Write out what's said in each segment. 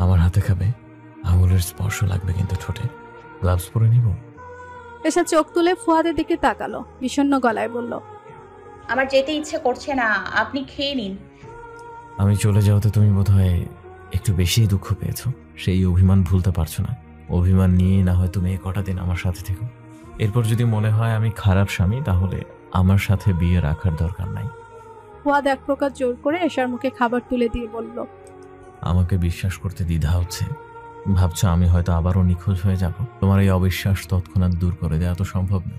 আমার হাতে খাবে, আঙুলের স্পর্শ লাগবে কিন্তু ঠোঁটে। গ্লাভস পরে নিব? এসা চোখ তুলে ফুয়াদের দিকে তাকালো, বিষণ্ণ গলায় বলল, আমার যেতে ইচ্ছে করছে না, আপনি খেয়ে নিন। আমি চলে যাওয়াতে তুমি বোধহয় একটু বেশি দুঃখ পেয়েছো। সেই অভিমান ভুলতে পারছো না। অভিমান নিয়ে না হয় তুমি কটা দিন আমার সাথে থেকো। এরপর যদি মনে হয় আমি খারাপ স্বামী, তাহলে আমার সাথে বিয়ে রাখার দরকার নাই। ফুয়াদ এক প্রকার জোর করে এশার মুখে খাবার তুলে দিয়ে বলল, আমাকে বিশ্বাস করতে দ্বিধা হচ্ছে। ভাবছো আমি হয়তো আবারও নিখোঁজ হয়ে যাব। তোমার এই অবিশ্বাস তৎক্ষণাৎ দূর করে দেওয়া তো সম্ভব না।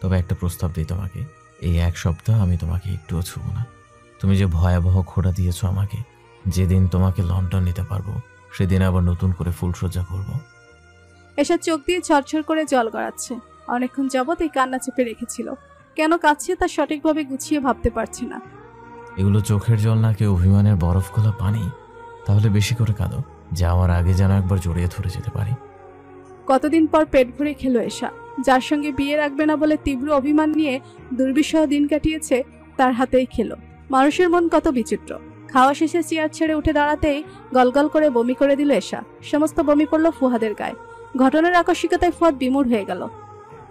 তবে একটা প্রস্তাব দিই তোমাকে, এই এক সপ্তাহ আমি তোমাকে একটুও ছুঁবো না। তুমি যে ভয়াবহ খোঁড়া দিয়েছো আমাকে, যেদিন তোমাকে লন্ডন নিতে পারবো সেদিন আবার নতুন করে ফুলসজ্জা করব। এশার চোখ দিয়ে ঝরঝর করে জল গড়াচ্ছে। অনেকক্ষণ যাবৎ এই কান্না চেপে রেখেছিল। কেন কাছে তা সঠিকভাবে গুছিয়ে ভাবতে পারছে না। এগুলো চোখের জল নাকি অভিমানের বরফ গলা পানি? তাহলে বেশি করে কাঁদো, যাওয়ার আগে যেন একবার জড়িয়ে ধরে যেতে পারি। কতদিন পর পেট ভরে খেলো এশা। যার সঙ্গে বিয়ে রাখবে না বলে তীব্র অভিমান নিয়ে দুর্বিষহ দিন কাটিয়েছে, তার হাতেই খেলো। মানুষের মন কত বিচিত্র। খাওয়া শেষে চেয়ার ছেড়ে উঠে দাঁড়াতেই গলগল করে বমি করে দিল এশা। সমস্ত বমি পড়ল ফুহাদের গায়ে। ঘটনার আকস্মিকতায় ফুয়াদ বিমূঢ় হয়ে গেল।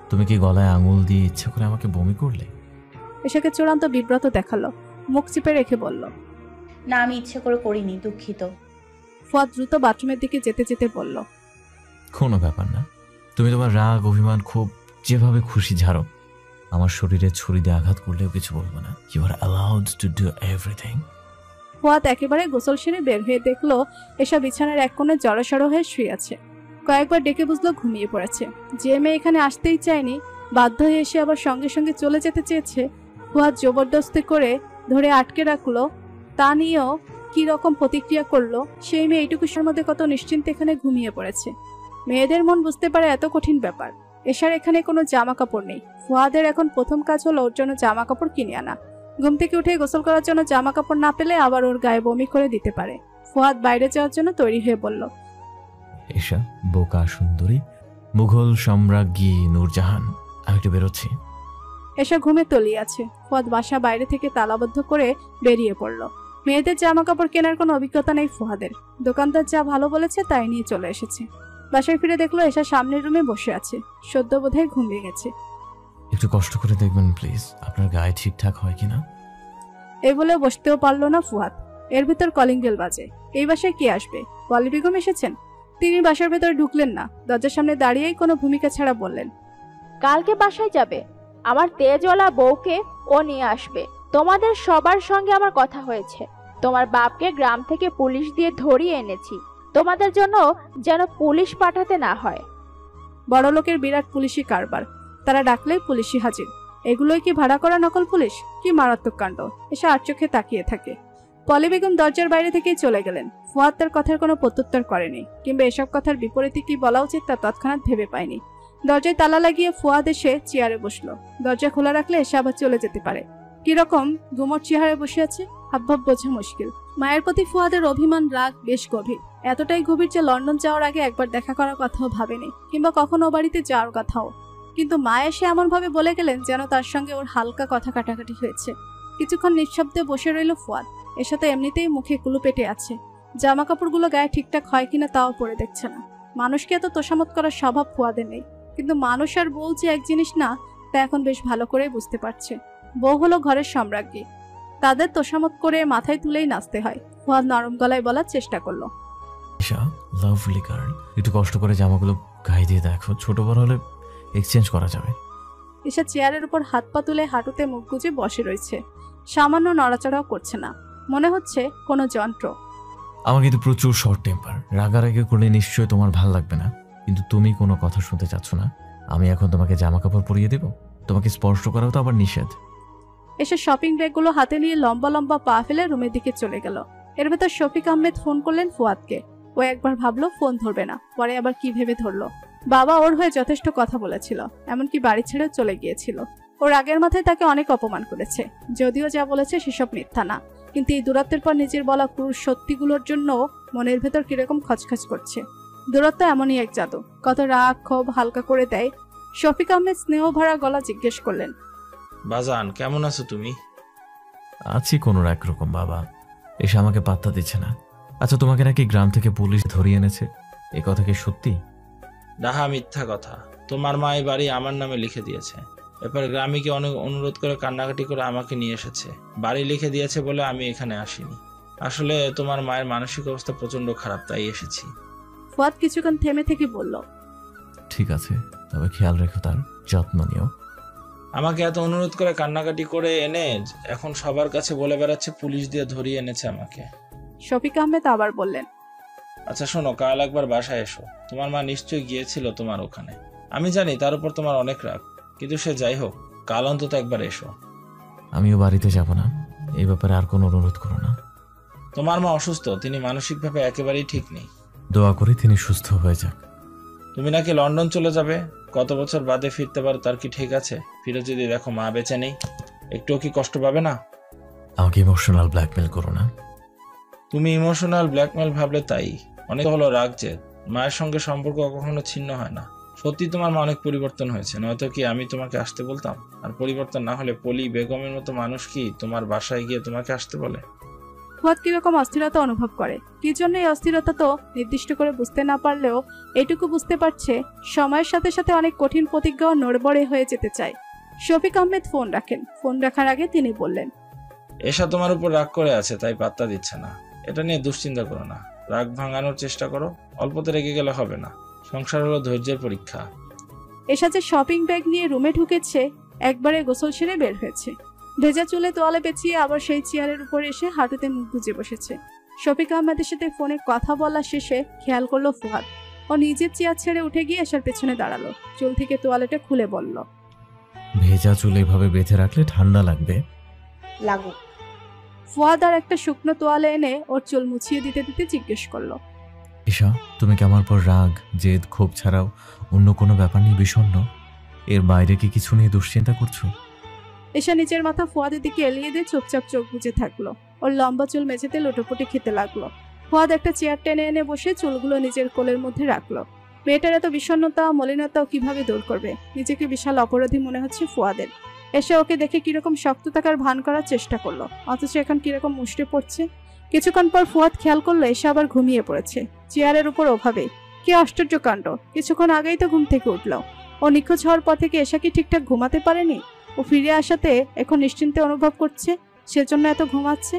তুমি কি গলায় আঙুল দিয়ে ইচ্ছে করে আমাকে বমি করলে? এশাকে চূড়ান্ত বিব্রত দেখালো। মুখ চিপে রেখে বলল, না, আমি ইচ্ছে করে করিনি, দুঃখিত। ফুয়াদ দ্রুত বাথরুমের দিকে যেতে যেতে বলল, কোনো ব্যাপার না। তুমি তোমার রাগ অভিমান খুব যেভাবে খুশি ঝাড়ো। আমার শরীরে ছুরি দিয়ে আঘাত করলেও কিছু বলবো না। You are allowed to do everything. Fuad একেবারে গোসল সেরে বের হয়ে দেখলো এসা বিছানার এক কোণে জড়সড় হয়ে শুয়ে আছে। কয়েকবার ডেকে বুঝলো ঘুমিয়ে পড়েছে। যে মেয়ে এখানে আসতেই চায়নি, বাধ্য হয়ে এসে আবার সঙ্গে সঙ্গে চলে যেতে চেয়েছে, ফুয়াদ জবরদস্তি করে ধরে আটকে রাখলো। তা নিয়েও কি রকম প্রতিক্রিয়া করলো। সেই মেয়ে এইটুকু সময়ের মধ্যে কত নিশ্চিন্তে এখানে ঘুমিয়ে পড়েছে। মেয়েদের মন বুঝতে পারে এত কঠিন ব্যাপার। এশার এখানে কোনো জামা কাপড় নেই। ফুয়াদের এখন প্রথম কাজ হলো ওর জন্য জামা কাপড় কিনে আনা। ঘুম থেকে উঠে গোসল করার জন্য জামা কাপড় না পেলে আবার ওর গায়ে বমি করে দিতে পারে। ফুয়াদ বাইরে যাওয়ার জন্য তৈরি হয়ে বলল, এশা বোকা সুন্দরী, মুঘল সম্রাজ্ঞী নূরজাহান, আমি একটু বেরোচ্ছি। এশা ঘুমে তলিয়ে আছে। ফুয়াদ বাসা বাইরে থেকে তালাবদ্ধ করে বেরিয়ে পড়ল। মেয়েদের জামা কাপড় কেনার কোনো অভিজ্ঞতা নেই ফুয়াদের। দোকানদার যা ভালো বলেছে তাই নিয়ে চলে এসেছে। বাসায় ফিরে দেখলো এশা সামনের রুমে বসে আছে। সদ্য বোধহয় ঘুমিয়ে গেছে। একটু কষ্ট করে দেখবেন প্লিজ, আপনার গায়ে ঠিকঠাক হয় কিনা। এই বলে বসতেও পারলো না ফুয়াদ। এর ভিতর কলিং বেল বাজে। এই বাসায় কে আসবে? পলি বেগম এসেছেন। তিনি বাসার ভেতরে ঢুকলেন না, দরজার সামনে দাঁড়িয়েই কোনো ভূমিকা ছাড়া বললেন, কালকে বাসায় যাবে? আমার তেজওয়ালা বউকে ও নিয়ে আসবে। তোমাদের সবার সঙ্গে আমার কথা হয়েছে। তোমার বাপকে গ্রাম থেকে পুলিশ দিয়ে ধরিয়ে এনেছি, তোমাদের জন্য যেন পুলিশ পাঠাতে না হয়। বড় লোকের বিরাট পুলিশি কারবার। তারা ডাকলেই পুলিশি হাজির। এগুলোই কি ভাড়া করা নকল পুলিশ? কি মারাত্মক কাণ্ড! এসে আর চোখে তাকিয়ে থাকে। পলি বেগম দরজার বাইরে থেকেই চলে গেলেন। ফুয়াদ তার কথার কোনো প্রত্যুত্তর করেনি, কিংবা এসব কথার বিপরীতে কি বলা উচিত তা তৎক্ষণাৎ ভেবে পায়নি। দরজায় তালা লাগিয়ে ফুয়াদ এসে চেয়ারে বসলো। দরজা খোলা রাখলে এসে আবার চলে যেতে পারে। কিরকম গুমট চেহারায় বসে আছে, হাবভাব বোঝা মুশকিল। মায়ের প্রতি ফুয়াদের অভিমান রাগ বেশ গভীর। এতটাই গভীর যে লন্ডন যাওয়ার আগে একবার দেখা করার কথাও ভাবেনি, কিংবা কখনো বাড়িতে যাওয়ার কথাও। কিন্তু মা এসে এমনভাবে বলে গেলেন যেন তার সঙ্গে ওর হালকা কথা কাটাকাটি হয়েছে। কিছুক্ষণ নিঃশব্দে বসে রইল ফুয়াদ। এর সাথে এমনিতেই মুখে কুলু পেটে আছে। জামা কাপড়গুলো গায়ে ঠিকঠাক হয় কিনা তাও পরে দেখছে না। মানুষকে এত তোষামত করার স্বভাব ফুয়াদের নেই, কিন্তু মানুষ আর বউ যে এক জিনিস না তা এখন বেশ ভালো করে বুঝতে পারছে। বউ হলো ঘরের সম্রাজ্ঞী। তাদের তোষামত করে মাথায় তুলেই নাচতে হয়। ফুয়াদ নরম গলায় বলার চেষ্টা করলো, এশা লাভলি গার্ল, একটু কষ্ট করে জামাগুলো গায়ে দিয়ে দেখো, ছোট বড় হলে এক্সচেঞ্জ করা যাবে। এসা চেয়ারের উপর হাত পা তুলে হাঁটুতে মুখ গুজে বসে রয়েছে। সামান্য নড়াচড়াও করছে না, মনে হচ্ছে কোনো যন্ত্র। আমার কিন্তু প্রচুর শর্ট টেম্পার। রাগারাগি করলে নিশ্চয়ই তোমার ভাল লাগবে না, কিন্তু তুমি কোনো কথা শুনতে চাচ্ছ না। আমি এখন তোমাকে জামা কাপড় পরিয়ে দেব? তোমাকে স্পর্শ করাও তো আবার নিষেধ। এসে শপিং ব্যাগগুলো হাতে নিয়ে লম্বা লম্বা পা ফেলে রুমের দিকে চলে গেল। এর ভেতর শফিক আহমেদ ফোন করলেন ফুয়াদকে। ও একবার ভাবলো ফোন ধরবে না, পরে আবার কি ভেবে ধরলো। বাবা ওর হয়ে যথেষ্ট কথা বলেছিল, এমনকি বাড়ি ছেড়েও চলে গিয়েছিল। ওর আগের মাথায় তাকে অনেক অপমান করেছে, যদিও যা বলেছে সেসব মিথ্যা না। কিন্তু এই দূরত্বের পর নিজের বলা ক্রুর সত্যিগুলোর জন্য মনের ভেতর কিরকম খচখচ করছে। দূরত্ব এমনই এক জাদু, কত রাগ ক্ষোভ হালকা করে দেয়। শফিক আহমেদ স্নেহ ভরা গলা জিজ্ঞেস করলেন, বাজান কেমন আছো তুমি? আছি কোনো একরকম বাবা, এসে আমাকে পাত্তা দিচ্ছে না। আচ্ছা, তোমাকে নাকি গ্রাম থেকে পুলিশ ধরিয়ে এনেছে, এ কথা কি সত্যি? ডাহা মিথ্যা কথা। তোমার মা এই বাড়ি আমার নামে লিখে দিয়েছে। এরপর গ্রামীকে অনেক অনুরোধ করে কান্নাকাটি করে আমাকে নিয়ে এসেছে। বাড়ি লিখে দিয়েছে বলে আমি এখানে আসিনি। আসলে তোমার মায়ের মানসিক অবস্থা প্রচন্ড খারাপ, তাই এসেছি। ফুয়াদ কিছুক্ষণ থেমে থেকে বলল, ঠিক আছে, তবে খেয়াল রেখো, তার যত্ন নিও। আমাকে এত অনুরোধ করে কান্নাকাটি করে এনে এখন সবার কাছে বলে বেড়াচ্ছে পুলিশ দিয়ে ধরিয়ে এনেছে আমাকে। শফিক আহমেদ আবার বললেন, আচ্ছা শোনো, কাল একবার বাসায় এসো। তোমার মা নিশ্চয়ই গিয়েছিল তোমার ওখানে। আমি জানি তার উপর তোমার অনেক রাগ, কিন্তু সে যাই হোক, কাল অন্তত একবার এসো। আমিও বাড়িতে যাব না, এই ব্যাপারে আর কোনো অনুরোধ করো না। তোমার মা অসুস্থ, তিনি মানসিকভাবে একেবারেই ঠিক নেই। দোয়া করি তিনি সুস্থ হয়ে যাক। তুমি নাকি লন্ডন চলে যাবে, কত বছর বাদে ফিরতে পারো তার কি ঠিক আছে? ফিরে যদি দেখো মা বেঁচে নেই, একটুও কি কষ্ট পাবে না? আমাকে ইমোশনাল ব্ল্যাকমেল করো না। তুমি ইমোশনাল ব্ল্যাকমেল ভাবলে তাই অনেক হলো রাগ যে মায়ের সঙ্গে সম্পর্ক কখনো ছিন্ন হয় না। সত্যি তোমার মা অনেক পরিবর্তন হয়েছে, নয়তো কি আমি তোমাকে আসতে বলতাম? আর পরিবর্তন না হলে পলি বেগমের মতো মানুষ কি তোমার বাসায় গিয়ে তোমাকে আসতে বলে? ফুয়াদ কিরকম অস্থিরতা অনুভব করে, কি জন্য এই অস্থিরতা তো নির্দিষ্ট করে বুঝতে না পারলেও এইটুকু বুঝতে পারছে সময়ের সাথে সাথে অনেক কঠিন প্রতিজ্ঞাও নড়বড়ে হয়ে যেতে চায়। শফিক আহমেদ ফোন রাখেন। ফোন রাখার আগে তিনি বললেন, এসা তোমার উপর রাগ করে আছে, তাই পাত্তা দিচ্ছে না। এটা নিয়ে দুশ্চিন্তা করো না, রাগ ভাঙানোর চেষ্টা করো। অল্পতে রেগে গেলে হবে না, সংসার হলো ধৈর্যের পরীক্ষা। এসা যে শপিং ব্যাগ নিয়ে রুমে ঢুকেছে, একবারে গোসল সেরে বের হয়েছে। ভেজা চুলে তোয়ালে পেঁচিয়ে আবার সেই চেয়ারের উপর এসে হাঁটুতে মুখ গুজে বসেছে। শফিক আহমেদের সাথে ফোনে কথা বলা শেষে খেয়াল করলো ফুয়াদ। ও নিজের চেয়ার ছেড়ে উঠে গিয়ে এসার পেছনে দাঁড়ালো। চুল থেকে তোয়ালেটা খুলে বলল, ভেজা চুল এভাবে বেঁধে রাখলে ঠান্ডা লাগবে। লাগুক। ফুয়াদ আর একটা শুকনো তোয়ালে এনে ওর চুল মুছিয়ে দিতে দিতে জিজ্ঞেস করলো, ঈশা, তুমি কি আমার পর রাগ জেদ ক্ষোভ ছাড়াও অন্য কোনো ব্যাপার নিয়ে বিষণ্ণ? এর বাইরে কি কিছু নিয়ে দুশ্চিন্তা করছো? এসা নিচের মাথা ফুয়াদের দিকে এলিয়ে দিয়ে চুপচাপ চোখ বুজে থাকলো। ওর লম্বা চুল মেঝেতে লুটোপুটি খেতে লাগলো। ফুয়াদ একটা চেয়ার টেনে এনে বসে চুলগুলো নিজের কোলের মধ্যে রাখলো। মেয়েটার এত বিষণ্ণতা মলিনতাও কিভাবে দূর করবে? নিজেকে বিশাল অপরাধী মনে হচ্ছে ফুয়াদের। এসে ওকে দেখে কিরকম শক্ত থাকার ভান করার চেষ্টা করলো, অথচ এখন কিরকম মুষ্টে পড়ছে। কিছুক্ষণ পর ফুয়াদ খেয়াল করলো এসে আবার ঘুমিয়ে পড়েছে চেয়ারের উপর ওভাবে। কি আশ্চর্য কাণ্ড, কিছুক্ষণ আগেই তো ঘুম থেকে উঠলো। ও নিখোঁজ হওয়ার পর থেকে এসা কি ঠিকঠাক ঘুমাতে পারেনি? ও ফিরে আসাতে এখন নিশ্চিন্তে অনুভব করছে, সেজন্য এত ঘুমাচ্ছে।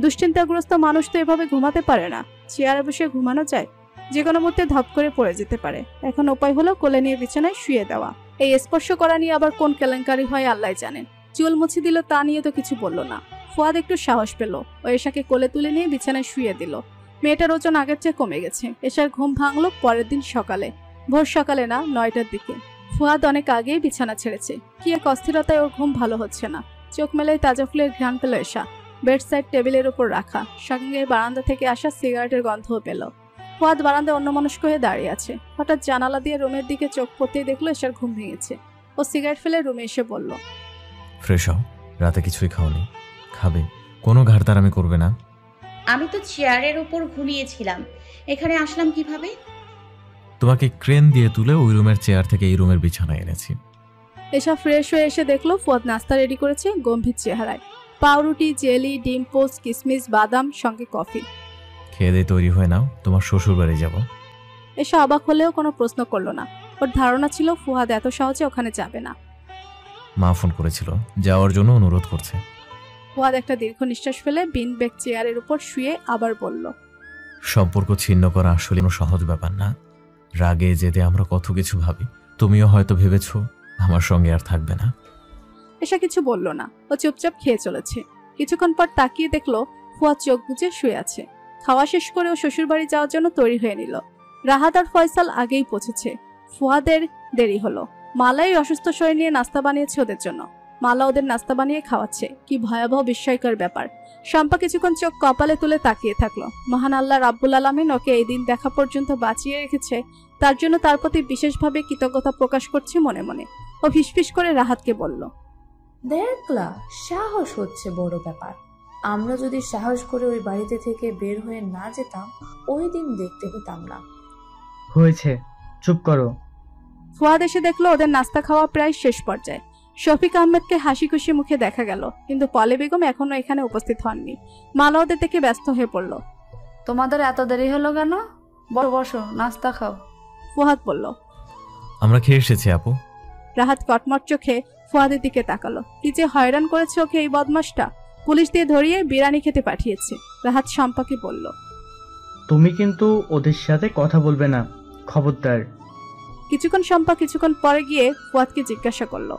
দুশ্চিন্তাগ্রস্ত মানুষ তো এভাবে ঘুমাতে পারে না। চেয়ারে বসে ঘুমানো যায়? যে কোনো মুহূর্তে ধপ করে পড়ে যেতে পারে। এখন উপায় হলো কোলে নিয়ে বিছানায় শুয়ে দেওয়া। এই স্পর্শ করা নিয়ে আবার কোন কেলেঙ্কারি হয় আল্লাহ জানেন। চুল মুছে দিল তা নিয়ে তো কিছু বলল না। ফুয়াদ একটু সাহস পেল, ও এশাকে কোলে তুলে নিয়ে বিছানায় শুয়ে দিল। মেয়েটার ওজন আগের চেয়ে কমে গেছে। এশার ঘুম ভাঙলো পরের দিন সকালে, ভোর সকালে না 9টার দিকে। ফুয়াদ অনেক আগেই বিছানা ছেড়েছে। কি এক অস্থিরতায় ওর ঘুম ভালো হচ্ছে না। চোখ মেলাই তাজা ফুলের ঘ্রাণ পেল এশা। বেড সাইড টেবিলের উপর রাখা, সঙ্গে বারান্দা থেকে আসা সিগারেটের গন্ধও পেল। ফুয়াদ বারান্দায় অন্যমনস্ক হয়ে দাঁড়িয়ে আছে। হঠাৎ জানালা দিয়ে রুমের দিকে চোখ পড়তেই দেখলো এশার ঘুম ভেঙেছে। ও সিগারেট ফেলে রুমে এসে বলল, ফ্রেশ হও, রাতে কিছুই খাওনি, খাবে? কোনো ঘাড়তারামি করবে না। আমি তো চেয়ারের উপর ঘুমিয়েছিলাম, এখানে আসলাম কিভাবে? তোমাকে ক্রেন দিয়ে তুলে ওই রুমের চেয়ার থেকে এই রুমের বিছানায় এনেছি। এসা ফ্রেশ হয়ে এসে দেখলো ফুয়াদ নাস্তা রেডি করেছে গম্ভীর চেহারায়। পাউরুটি, জেলি, ডিম পোস্ট, কিশমিশ, বাদাম, সঙ্গে কফি। খেয়ে দিয়ে তৈরি হয়ে নাও, তোমার শ্বশুর বাড়ি যাব। এসা অবাক হলেও কোনো প্রশ্ন করলো না। ওর ধারণা ছিল ফুয়াদ এত সহজে ওখানে যাবে না। মা ফোন করেছিল, যাওয়ার জন্য অনুরোধ করছে। ফুয়াদ একটা দীর্ঘ নিঃশ্বাস ফেলে বিন ব্যাগ চেয়ারের উপর শুয়ে আবার বলল, সম্পর্ক ছিন্ন করা আসলে কোনো সহজ ব্যাপার না। রাগে যেতে আমরা কত কিছু ভাবি, তুমিও হয়তো ভেবেছো আমার সঙ্গে আর থাকবে না। এসা কিছু বলল না, ও চুপচাপ খেয়ে চলেছে। কিছুক্ষণ পর তাকিয়ে দেখলো ফুয়াদ চোখ বুজে শুয়ে আছে। খাওয়া শেষ করে ও শ্বশুর বাড়ি যাওয়ার জন্য তৈরি হয়ে নিল। রাহাত আর ফয়সাল আগেই পৌঁছেছে। ফুয়াদের দেরি হলো। মালাই অসুস্থ শরীর নিয়ে নাস্তা বানিয়েছে ওদের জন্য। মালা ওদের নাস্তা বানিয়ে খাওয়াচ্ছে। কি ভয়াবহ বিস্ময়কর ব্যাপার। শম্পা কিছুক্ষণ চোখ কপালে তুলে তাকিয়ে থাকলো। মহান আল্লাহ রাব্বুল আলামিন ওকে এই দিন দেখা পর্যন্ত বাঁচিয়ে রেখেছে, তার জন্য তার প্রতি বিশেষভাবে কৃতজ্ঞতা প্রকাশ করছে মনে মনে। ও ফিসফিস করে রাহাতকে বলল, দেখলা, সাহস হচ্ছে বড় ব্যাপার। আমরা যদি সাহস করে ওই বাড়িতে থেকে বের হয়ে না যেতাম, ওই দিন দেখতে পেতাম না। হয়েছে, চুপ করো। ফুয়াদ এসে দেখলো ওদের নাস্তা খাওয়া প্রায় শেষ পর্যায়ে। শফিক আহমেদকে হাসি খুশি মুখে দেখা গেল, কিন্তু পলি বেগম এখনো এখানে উপস্থিত হননি। মালা ওদের দেখে ব্যস্ত হয়ে পড়ল। তোমাদের এত দেরি হলো কেন? বসো, নাস্তা খাও। ফুয়াদ বলল। আমরা খেয়ে এসেছি আপু। রাহাত কটমট চোখে ফুয়াদের দিকে তাকালো। কি যে হয়রান করেছে ওকে এই বদমাসটা, পুলিশ দিয়ে ধরিয়ে বিরিয়ানি খেতে পাঠিয়েছে। রাহাত শম্পাকে বলল, তুমি কিন্তু ওদের সাথে কথা বলবে না, খবরদার। কিছুক্ষণ শম্পা কিছুক্ষণ পরে গিয়ে ফুয়াদকে জিজ্ঞাসা করলো,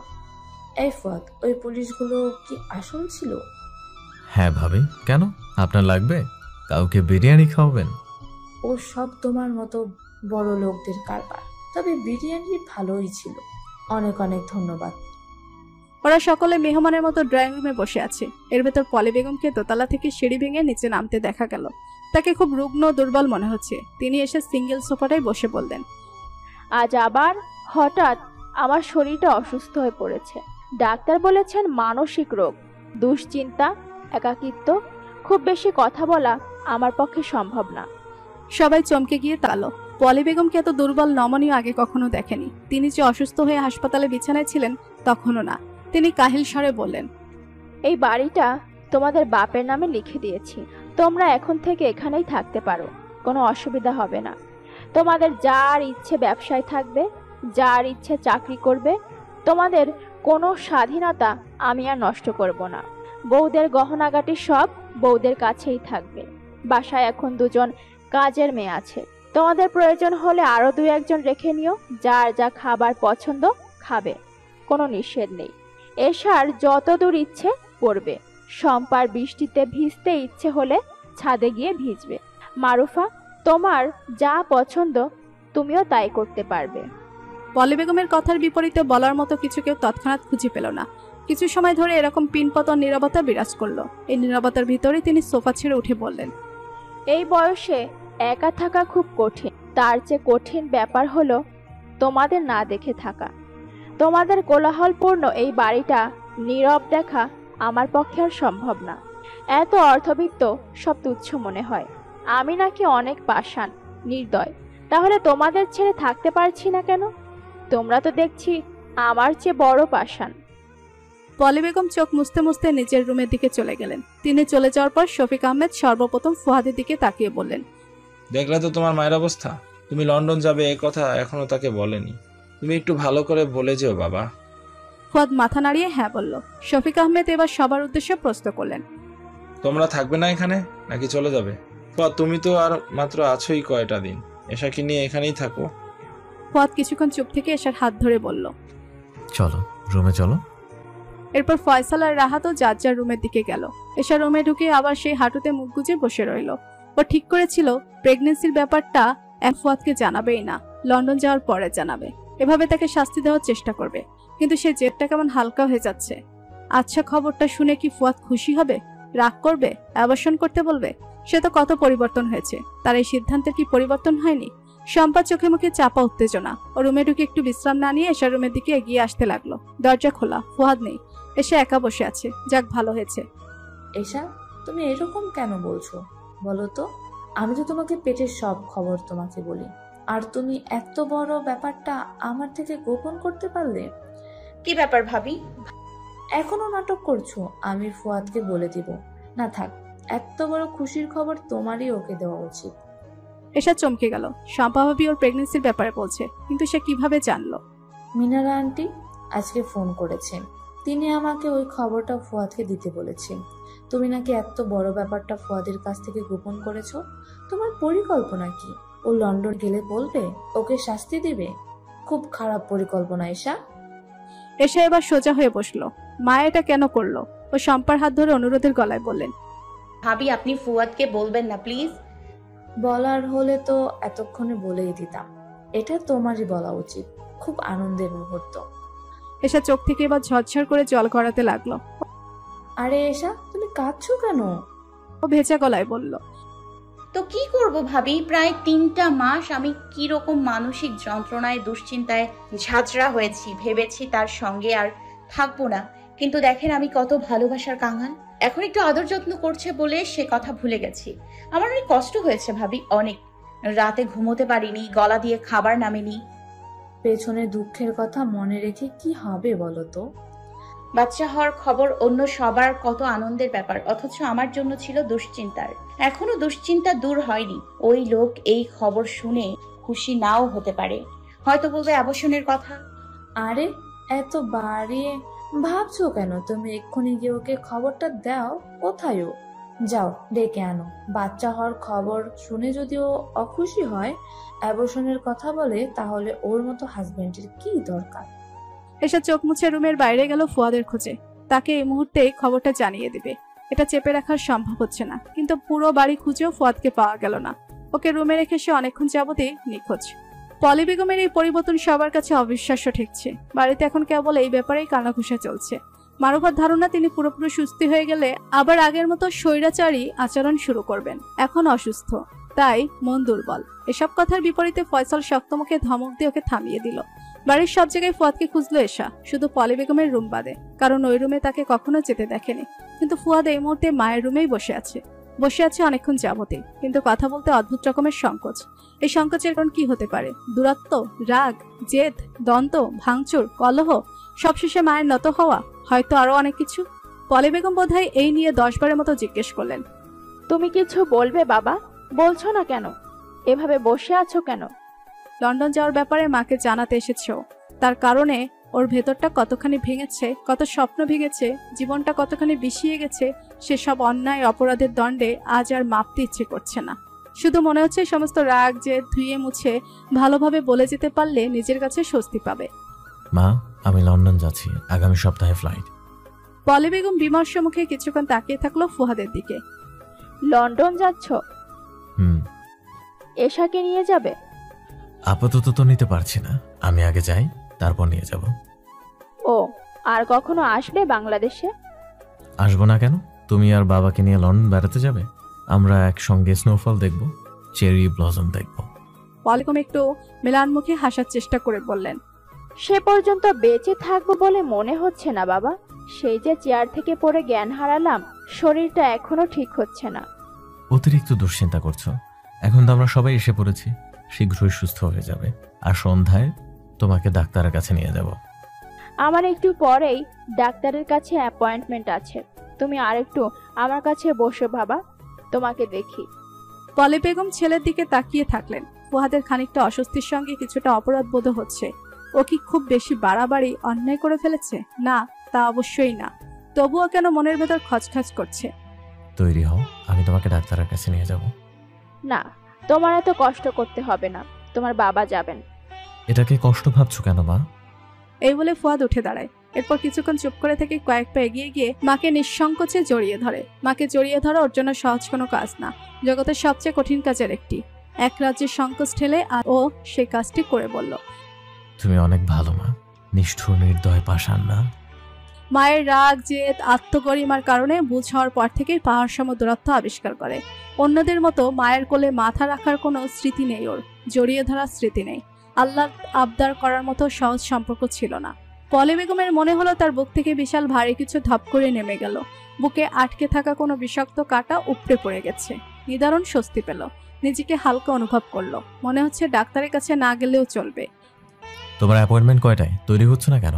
এই ফুয়াদ, ওই পুলিশগুলো কি আসল ছিল? হ্যাঁ ভাবি, কেন আপনার লাগবে? কাউকে বিরিয়ানি খাওয়াবেন? ও সব তোমার মতো বড় লোকদের কারবার, তবে বিরিয়ানি ভালোই ছিল। অনেক অনেক ধন্যবাদ। ওরা সকলে মেহমানের মতো ড্রয়িং রুমে বসে আছে। এর ভেতর পলি বেগমকে দোতলা থেকে সিঁড়ি ভেঙে নিচে নামতে দেখা গেল। তাকে খুব রুগ্ন দুর্বল মনে হচ্ছে। তিনি এসে সিঙ্গেল সোফাটায় বসে বললেন, আজ আবার হঠাৎ আমার শরীরটা অসুস্থ হয়ে পড়েছে। ডাক্তার বলেছেন মানসিক রোগ, দুশ্চিন্তা, একাকিত্ব। খুব বেশি কথা বলা আমার পক্ষে সম্ভব না। সবাই চমকে গিয়ে তাকালো। পলি বেগমকে এত দুর্বল নমনীয় আগে কখনো দেখেনি। তিনি যে অসুস্থ হয়ে হাসপাতালে বিছানায় ছিলেন তখনও না। তিনি কাহিল স্বরে বললেন, এই বাড়িটা তোমাদের বাপের নামে লিখে দিয়েছি। তোমরা এখন থেকে এখানেই থাকতে পারো, কোনো অসুবিধা হবে না। তোমাদের যার ইচ্ছে ব্যবসায় থাকবে, যার ইচ্ছে চাকরি করবে। তোমাদের কোনো স্বাধীনতা আমি আর নষ্ট করব না। বউদের গহনাগাটি সব বউদের কাছেই থাকবে। বাসায় এখন 2জন কাজের মেয়ে আছে। তোমাদের প্রয়োজন হলে আরো 2-1জন রেখে নিও। যার যা খাবার পছন্দ খাবে, কোনো নিষেধ নেই। এশার যতদূর ইচ্ছে পড়বে। শম্পার বৃষ্টিতে ভিজতে ইচ্ছে হলে ছাদে গিয়ে ভিজবে। মারুফা, তোমার যা পছন্দ তুমিও তাই করতে পারবে। পলি বেগমের কথার বিপরীতে বলার মতো কিছু কেউ তৎক্ষণাৎ খুঁজে পেল না। কিছু সময় ধরে এরকম পিনপতন নীরবতা বিরাজ করলো। এই নীরবতার ভিতরে তিনি সোফা ছেড়ে উঠে বললেন, এই বয়সে একা থাকা খুব কঠিন। তার চেয়ে কঠিন ব্যাপার হলো তোমাদের না দেখে থাকা। তোমাদের কোলাহলপূর্ণ এই বাড়িটা নীরব দেখা আমার পক্ষে আর সম্ভব না। এত অর্থবিত্ত সব তুচ্ছ মনে হয়। আমি নাকি অনেক পাষাণ, নির্দয়। তাহলে তোমাদের ছেড়ে থাকতে পারছি না কেন? তোমরা তো দেখছি আমার চেয়ে বড় পাষাণ। পলি বেগম চোখ মুছতে মুছতে নিজের রুমের দিকে চলে গেলেন। তিনি চলে যাওয়ার পর শফিক আহমেদ সর্বপ্রথম ফুয়াদের দিকে তাকিয়ে বললেন, দেখলে তো তোমার মায়ের অবস্থা। তুমি লন্ডন যাবে এ কথা এখনো তাকে বলেনি। তুমি একটু ভালো করে বলে যেও বাবা। ফুয়াদ মাথা নাড়িয়ে হ্যাঁ বলল। শফিক আহমেদ এবার সবার উদ্দেশ্যে প্রশ্ন করলেন, তোমরা থাকবে না এখানে নাকি চলে যাবে? তুমি তো আর মাত্র আছোই কয়টা দিন, এশাকে নিয়ে এখানেই থাকো। ফুয়াদ কিছুক্ষণ চুপ থেকে এশার হাত ধরে বলল, চলো রুমে চলো। এরপর ফয়সাল আর রাহাতও যার যার রুমের দিকে গেল। এশা রুমে ঢুকে আবার সেই হাঁটুতে মুখ গুজে বসে রইল। ও ঠিক করেছিল প্রেগনেন্সির ব্যাপারটা ফুয়াদকে জানাবেই না, লন্ডন যাওয়ার পরে জানাবে। এভাবে তাকে শাস্তি দেওয়ার চেষ্টা করবে। কিন্তু সে জেদটা কেমন হালকা হয়ে যাচ্ছে। আচ্ছা, খবরটা শুনে কি ফুয়াদ খুশি হবে? রাগ করবে? অ্যাবর্শন করতে বলবে? সে তো কত পরিবর্তন হয়েছে, তার এই সিদ্ধান্তের কি পরিবর্তন হয়নি? শম্পা চোখে মুখে চাপা উত্তেজনা। ও রুমে ঢুকে একটু বিশ্রাম না নিয়ে এশার রুমের দিকে এগিয়ে আসতে লাগলো। দরজা খোলা, ফুয়াদ নেই। এসে একা বসে আছে। যাক, ভালো হয়েছে। এশা, তুমি এরকম কেন বলছো বলো তো? আমি তো তোমাকে পেটের সব খবর তোমাকে বলি, আর তুমি এত বড় ব্যাপারটা আমার থেকে গোপন করতে পারলে? কি ব্যাপার ভাবি? এখনো নাটক করছো? আমি ফুয়াদকে বলে দিব। না থাক, এত বড় খুশির খবর তোমারই ওকে দেওয়া উচিত। এসা চমকে গেল। শম্পা ভাবি ওর প্রেগনেন্সির ব্যাপারে বলছে, কিন্তু সে কিভাবে জানলো? মিনারা আন্টি আজকে ফোন করেছেন। তিনি আমাকে ওই খবরটা ফুয়াদকে দিতে বলেছেন। তুমি নাকি এত বড় ব্যাপারটা ফুয়াদের কাছ থেকে গোপন করেছো। তোমার পরিকল্পনা কি? ও লন্ডন গেলে বলবে, ওকে শাস্তি দিবে? খুব খারাপ পরিকল্পনা এশা। এসা এবার সোজা হয়ে বসলো। মা এটা কেন করলো? ও শম্পার হাত ধরে অনুরোধের গলায় বললেন, ভাবি আপনি ফুয়াদকে বলবেন না প্লিজ। বলার হলে তো এতক্ষণে বলেই দিতাম। এটা তোমারই বলা উচিত। খুব আনন্দের মুহূর্ত। এসা চোখ থেকে এবার ঝরঝর করে জল গড়াতে লাগলো। আরে এশা, তুমি কাঁদছো কেন? ও ভেজা গলায় বলল, তো কি করব ভাবি, প্রায় 3টা মাস আমি কি রকম মানসিক যন্ত্রণায় দুশ্চিন্তায় ঝাঁঝরা হয়েছি। ভেবেছি তার সঙ্গে আর থাকবো না, কিন্তু দেখেন আমি কত ভালোবাসার কাঙ্গাল। এখন একটু আদর যত্ন করছে বলে সে কথা ভুলে গেছি। আমার অনেক কষ্ট হয়েছে ভাবি, অনেক। রাতে ঘুমোতে পারিনি, গলা দিয়ে খাবার নামেনি। পেছনের দুঃখের কথা মনে রেখে কি হবে বলো তো? বাচ্চা হওয়ার খবর অন্য সবার কত আনন্দের ব্যাপার, অথচ আমার জন্য ছিল দুশ্চিন্তার। এখনো দুশ্চিন্তা দূর হয়নি। ওই লোক এই খবর শুনে খুশি নাও হতে পারে, হয়তো বলবে অ্যাবর্শনের কথা। আরে এত বাড়িয়ে ভাবছো কেন? তুমি এক্ষুনি গিয়ে ওকে খবরটা দাও। কোথায় ও? যাও ডেকে আনো। বাচ্চা হওয়ার খবর শুনে যদি ও অখুশি হয়, অ্যাবর্শনের কথা বলে, তাহলে ওর মতো হাজবেন্ডের কি দরকার? এসা চোখ মুছে রুমের বাইরে গেল ফুয়াদের খোঁজে। তাকে এই মুহূর্তেই খবরটা জানিয়ে দিবে। এটা চেপে রাখার সম্ভব হচ্ছে না, কিন্তু পুরো বাড়ি খুঁজেও ফুয়াদকে পাওয়া গেল না। ওকে রুমে রেখে সে অনেকক্ষণ যাবতই নিখোঁজ। পলি বেগমের এই পরিবর্তন সবার কাছে অবিশ্বাস্য ঠেকছে। বাড়িতে এখন কেবল এই ব্যাপারেই কানাঘুষা চলছে। মারুফার ধারণা তিনি পুরোপুরি সুস্থ হয়ে গেলে আবার আগের মতো স্বৈরাচারী আচরণ শুরু করবেন। এখন অসুস্থ, তাই মন দুর্বল। এসব কথার বিপরীতে ফয়সাল শক্তমুখে ধমক দিয়ে ওকে থামিয়ে দিল। বাড়ির সব জায়গায় ফুয়াদকে খুঁজলো এসা, শুধু পলি বেগমের রুম বাদে, কারণ ওই রুমে তাকে কখনো যেতে দেখেনি। কিন্তু ফুয়াদ এই মুহূর্তে মায়ের রুমেই বসে আছে অনেকক্ষণ যাবতীয়, কিন্তু কথা বলতে অদ্ভুত রকমের সংকোচ। এই সংকোচের কারণ কি হতে পারে? দূরত্ব, রাগ, জেদ, দ্বন্দ্ব, ভাঙচুর, কলহ, সবশেষে মায়ের নত হওয়া, হয়তো আরো অনেক কিছু। পলি বেগম বোধহয় এই নিয়ে 10 বারের মতো জিজ্ঞেস করলেন, তুমি কিছু বলবে বাবা? বলছো না কেন? এভাবে বসে আছো কেন? লন্ডন যাওয়ার ব্যাপারে মাকে জানাতে এসেছো। তার কারণে ওর ভেতরটা কতখানি ভেঙেছে, কত স্বপ্ন ভেঙেছে, জীবনটা কতখানি বিষিয়ে গেছে, সেসব অন্যায় অপরাধের দণ্ডে আজ আর মাপতে ইচ্ছে করছে না। শুধু মনে হচ্ছে সমস্ত রাগ যে ধুয়ে মুছে ভালোভাবে বলে যেতে পারলে নিজের কাছে স্বস্তি পাবে। মা, আমি লন্ডন যাচ্ছি, আগামী সপ্তাহে ফ্লাইট। পলি বেগম বিমর্ষ মুখে কিছুক্ষণ তাকিয়ে থাকলো ফুহাদের দিকে। লন্ডন যাচ্ছ? এশাকে নিয়ে যাবে? আপাতত তো নিতে পারছি না, আমি আগে যাই, তারপর নিয়ে যাব। ও, আর কখনো আসবে বাংলাদেশে? আসবো না কেন? তুমি আর বাবাকে নিয়ে লন্ডন বেড়াতে যাবে, আমরা একসঙ্গে স্নোফল দেখব, চেরি ব্লসম দেখব। পলি বেগম একটু মেলান মুখে হাসার চেষ্টা করে বললেন, সে পর্যন্ত বেঁচে থাকবো বলে মনে হচ্ছে না বাবা। সেই যে চেয়ার থেকে পড়ে জ্ঞান হারালাম, শরীরটা এখনো ঠিক হচ্ছে না। অতিরিক্ত দুশ্চিন্তা করছো। এখন তো আমরা সবাই এসে পড়েছি, শীঘ্রই সুস্থ হয়ে যাবে। আর সন্ধ্যায় তোমাকে ডাক্তারের কাছে নিয়ে যাব। আমার একটু পরেই ডাক্তারের কাছে অ্যাপয়েন্টমেন্ট আছে। তুমি আরেকটু আমার কাছে বসো বাবা, তোমাকে দেখি। পলি বেগম ছেলের দিকে তাকিয়ে থাকলেন। ফুহাদের খানিকটা অস্বস্তির সঙ্গে কিছুটা অপরাধ বোধ হচ্ছে। ও কি খুব বেশি বাড়াবাড়ি অন্যায় করে ফেলেছে? না, তা অবশ্যই না। তবুও কেন মনের ভেতর খচখচ করছে। তৈরি হও, আমি তোমাকে ডাক্তারের কাছে নিয়ে যাব। না, তোমার এত কষ্ট করতে হবে না, তোমার বাবা যাবেন। এটাকে কষ্ট ভাবছো কেন মা? এই বলে ফুয়াদ উঠে দাঁড়ায়। এরপর কিছুক্ষণ চুপ করে থেকে কয়েক পা এগিয়ে গিয়ে মাকে নিঃসংকোচে জড়িয়ে ধরে। মাকে জড়িয়ে ধরা ওর জন্য সহজ কোনো কাজ না, জগতের সবচেয়ে কঠিন কাজের একটি। এক রাজ্যের সংকোচ ঠেলে আর ও সেই কাজটি করে বলল, তুমি অনেক ভালো মা, নিষ্ঠুর নির্দয় পাষাণ না। মায়ের রাগ, জেদ, আত্মগরিমার কারণে বুঝ হওয়ার পর থেকেই পাহাড় সম দূরত্ব আবিষ্কার করে। অন্যদের মতো মায়ের কোলে মাথা রাখার কোনো স্মৃতি নেই ওর, জড়িয়ে ধরার স্মৃতি নেই। আল্লাহ আবদার করার মতো সহজ সম্পর্ক ছিল না। পলি বেগমের মনে হলো তার বুক থেকে বিশাল ভারী কিছু ধপ করে নেমে গেল। বুকে আটকে থাকা কোনো বিষাক্ত কাঁটা উপড়ে পড়ে গেছে। নিদারুণ স্বস্তি পেল, নিজেকে হালকা অনুভব করলো। মনে হচ্ছে ডাক্তারের কাছে না গেলেও চলবে। তোমার অ্যাপয়েন্টমেন্ট কয়টায়? তৈরি হচ্ছে না কেন?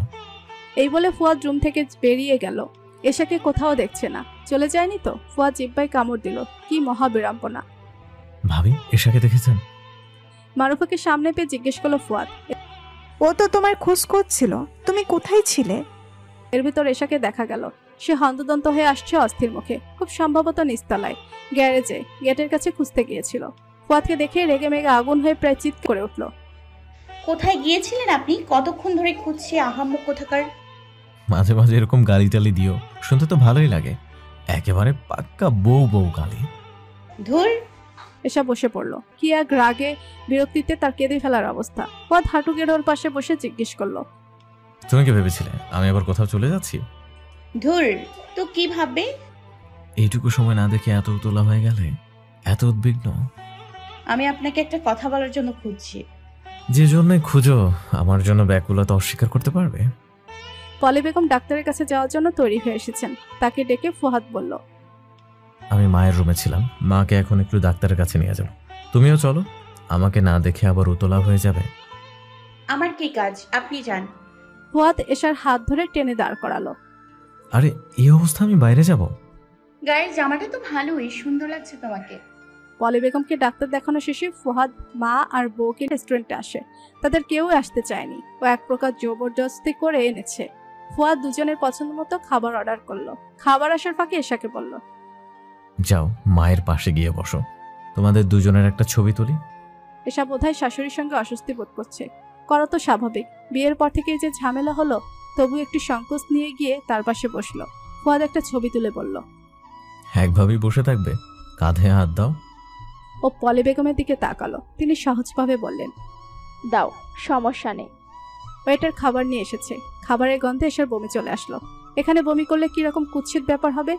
এই বলে ফুয়াদ রুম থেকে বেরিয়ে গেল। এশাকে কোথাও দেখছে না। চলে যায়নি তো? ফুয়াদ জিব্বায় কামড় দিল। কি মহাবিড়ম্বনা! ভাবি, এশাকে দেখেছেন? মারুফাকে সামনে পেয়ে জিজ্ঞেস করলো ফুয়াদ। ও তো তোমার খোঁজ করছিল, তুমি কোথায় ছিলে? এর ভিতর এশাকে দেখা গেল। সে হন্তদন্ত হয়ে আসছে অস্থির মুখে। খুব সম্ভবত নিস্তালায়, গ্যারেজে, গেটের কাছে খুঁজতে গিয়েছিল। ফুয়াদকে দেখে রেগে মেগে আগুন হয়ে প্রায় চিৎ করে উঠল। কোথায় গিয়েছিলেন আপনি? কতক্ষণ ধরে খুঁজছি, আহাম্মক কোথাকার। মাঝে মাঝে এরকম গালি টালি দিও, শুনতে তো ভালোই লাগে। একেবারে পাক্কা বউ বউ গালি। ধুর! এসা বসে পড়লো। কি এক রাগে বিরক্তিতে তার কেঁদে ফেলার অবস্থা। ফুয়াদ হাঁটু গেড়ে ওর পাশে বসে জিজ্ঞেস করলো, তুমি কি ভেবেছিলে আমি আবার কোথাও চলে যাচ্ছি? ধুর, তো কি ভাববে? এইটুকু সময় না দেখে এত উতলা হয়ে গেলে, এত উদ্বিগ্ন। আমি আপনাকে একটা কথা বলার জন্য খুঁজছি। যে জন্যই খুঁজো, আমার জন্য ব্যাকুলতা অস্বীকার করতে পারবে? পলি বেগম ডাক্তারের কাছে যাওয়ার জন্য তৈরি হয়ে এসেছেন। তাকে ডেকে ফুয়াদ বলল, আমি মায়ের রুমে ছিলাম, মাকে এখন একটু ডাক্তারের কাছে নিয়ে যাব। তুমিও চলো, আমাকে না দেখে আবার উতলা হয়ে যাবে। আমার কি কাজ, আপনি যান। ফুয়াদ এশার হাত ধরে টেনে দাঁড় করালো। আরে এই অবস্থা আমি বাইরে যাব? গায়ের জামাটা তো ভালোই, সুন্দর লাগছে তোমাকে। পলি বেগমকে ডাক্তার দেখানো শেষে ফুয়াদ মা আর বউকে রেস্টুরেন্টে আসে। তাদের কেউ আসতে চায়নি, ও এক প্রকার জবরদস্তি করে এনেছে। ফুয়াদ দুজনের পছন্দ মতো খাবার অর্ডার করলো। খাবার আসার ফাঁকে এশাকে বলল, যাও মায়ের পাশে গিয়ে বসো, তোমাদের দুজনের একটা ছবি তুলি। এসা বোধহয় শাশুড়ির সঙ্গে অস্বস্তি বোধ করছে। করা তো স্বাভাবিক, বিয়ের পর থেকে যে ঝামেলা হলো। তবু একটু সংকোচ নিয়ে গিয়ে তার পাশে বসলো। ফুয়াদ একটা ছবি তুলে বলল, একভাবেই বসে থাকবে? কাঁধে হাত দাও। ও পলি বেগমের দিকে তাকালো। তিনি সহজভাবে বললেন, দাও, সমস্যা নেই। ওয়েটার খাবার নিয়ে এসেছে। খাবারের গন্ধে এসার বমি চলে আসলো। এখানে বমি করলে কিরকম কুৎসিত ব্যাপার হবে।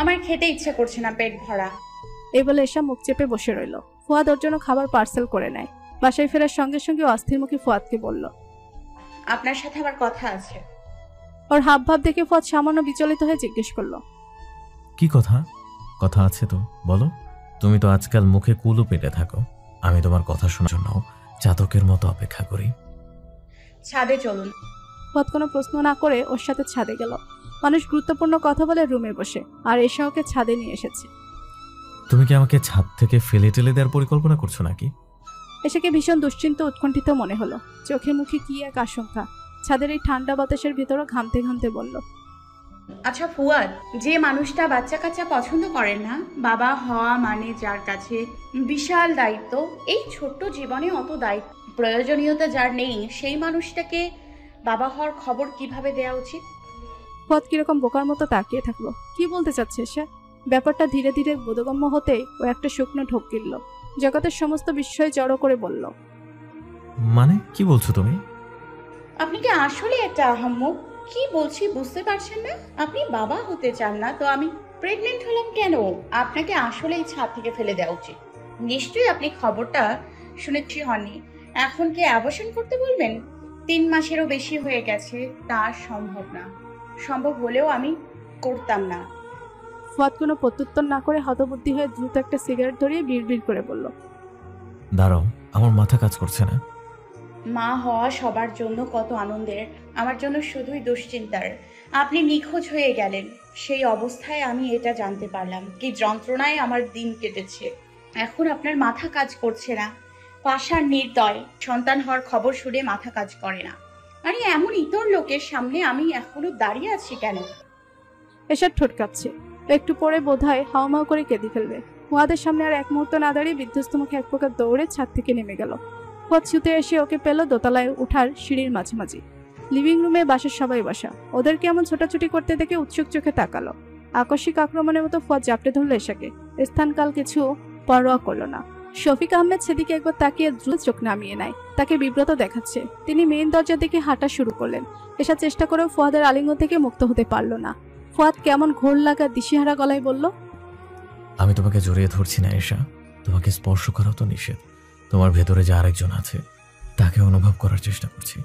আমার খেতে ইচ্ছা করছে না, পেট ভরা। এই বলে এসা মুখ চেপে বসে রইল। ফুয়াদ ওর জন্য খাবার পার্সেল করে নেয়। বাসায় ফেরার সঙ্গে সঙ্গে অস্থিরমুখী ফুয়াদকে বলল, আপনার সাথে আবার কথা আছে। ওর হাব ভাব দেখে ফুয়াদ সামান্য বিচলিত হয়ে জিজ্ঞেস করলো, কি কথা? কথা আছে তো বলো। তুমি তো আজকাল মুখে কুলু পেটে থাকো। আমি তোমার কথা শোনার জন্য চাতকের মতো অপেক্ষা করি। ছাদে চলুন। ফুয়াদ কোনো প্রশ্ন না করে ওর সাথে ছাদে গেল। মানুষ গুরুত্বপূর্ণ কথা বলে রুমে বসে, আর এসা ওকে ছাদে নিয়ে এসেছে। তুমি কি আমাকে ছাদ থেকে ফেলে টেলে দেওয়ার পরিকল্পনা করছো নাকি? এসাকে ভীষণ দুশ্চিন্ত উৎকণ্ঠিত মনে হলো। চোখে মুখে কি এক আশঙ্কা। ছাদের এই ঠান্ডা বাতাসের ভিতরও ঘামতে ঘামতে বলল, আচ্ছা ফুয়াদ, যে মানুষটা বাচ্চা কাচ্চা পছন্দ করেন না, বাবা হওয়া মানে যার কাছে বিশাল দায়িত্ব, এই ছোট্ট জীবনে অত দায়িত্ব প্রয়োজনীয়তা যার নেই, সেই মানুষটাকে বাবা হওয়ার খবর কিভাবে দেওয়া উচিত? ফুয়াদ কিরকম বোকার মতো তাকিয়ে থাকলো। কি বলতে চাচ্ছে এসা? ব্যাপারটা ধীরে ধীরে বোধগম্য হতেই ও একটা শুকনো ঢোক গিলল। জগতের সমস্ত বিষয় জড়ো করে বলল, মানে কি বলছো তুমি? আপনি কি আসলে একটা আহাম্মক? কি বলছি বুঝতে পারছেন না? আপনি বাবা হতে চান না, তো আমি প্রেগনেন্ট হলাম কেন? আপনাকে আসলে এই ছাদ থেকে ফেলে দেওয়া উচিত। নিশ্চয়ই আপনি খবরটা শুনেছি হননি। এখন কি অ্যাবর্শন করতে বলবেন? 3 মাসেরও বেশি হয়ে গেছে, তা সম্ভব না। সম্ভব হলেও আমি করতাম না। ফুয়াদ কোনো প্রত্যুত্তর না করে হতবুদ্ধি হয়ে দ্রুত একটা সিগারেট ধরিয়ে বিড়বিড় করে বলল, দাঁড়াও, আমার মাথা কাজ করছে না। মা হওয়া সবার জন্য কত আনন্দের, আমার জন্য শুধুই দুশ্চিন্তার। আপনি নিখোঁজ হয়ে গেলেন, সেই অবস্থায় আমি এটা জানতে পারলাম কি যন্ত্রণায় আমার দিন কেটেছে। এখন আপনার মাথা কাজ করছে না। পাশার নির্দয় সন্তান হওয়ার খবর শুনে মাথা কাজ করে না। আরে এমন ইতর লোকের সামনে আমি এখনো দাঁড়িয়ে আছি কেন? এসার ঠোঁট কাঁপছে। একটু পরে বোধহয় হাওমাও করে কেঁদে ফেলবে। ফুয়াদের সামনে আর এক মুহূর্ত না দাঁড়িয়ে বিধ্বস্ত মুখে এক প্রকার দৌড়ে ছাদ থেকে নেমে গেল। ফুয়াদ ছুটে এসে ওকে পেল দোতলায় ওঠার সিঁড়ির মাঝামাঝি। লিভিং রুমে বাসার সবাই বসা। ওদেরকে এমন ছোটাছুটি করতে দেখে উৎসুক চোখে তাকালো। আকস্মিক আক্রমণের মতো ফুয়াদ জাপটে ধরলো এসাকে। স্থানকাল কিছু পরোয়া করলো না। শফিক আহমেদ সেদিকে একবার তাকিয়ে দ্রুত চোখ নামিয়ে নেয়। তাকে বিব্রত দেখাচ্ছে। তিনি মেইন দরজার দিকে হাঁটা শুরু করলেন। এসা চেষ্টা করেও ফুয়াদের আলিঙ্গন থেকে মুক্ত হতে পারল না। ফুয়াদ কেমন ঘোর লাগা দিশেহারা গলায় বলল, আমি তোমাকে জড়িয়ে ধরছি না এশা, তোমাকে স্পর্শ করাও তো নিষেধ। তোমার ভেতরে যে আরেকজন আছে তাকে অনুভব করার চেষ্টা করছি।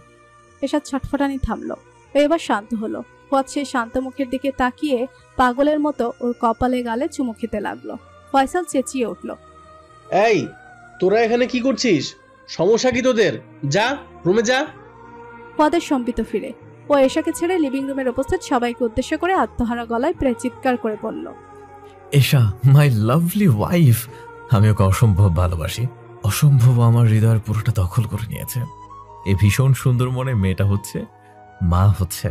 এসা ছটফটানি থামলো। ও এবার শান্ত হলো। ফুয়াদ সেই শান্ত মুখের দিকে তাকিয়ে পাগলের মতো ওর কপালে গালে চুমু খেতে লাগলো। ফয়সাল চেঁচিয়ে উঠল, এই তোরা এখানে কি করছিস? সমস্যা কি তোদের? যা রুমে যা। ফুয়াদের সম্পিত ফিরে ও এশাকে ছেড়ে লিভিং রুমের উপস্থিত সবাইকে উদ্দেশ্য করে আত্মহারা গলায় প্রায় চিৎকার করে বলল, এশা, মাই লাভলি ওয়াইফ। আমি ওকে অসম্ভব ভালোবাসি। অসম্ভব আমার হৃদয়ের পুরোটা দখল করে নিয়েছে। এই ভীষণ সুন্দর মনের মেয়েটা হচ্ছে মা হচ্ছে,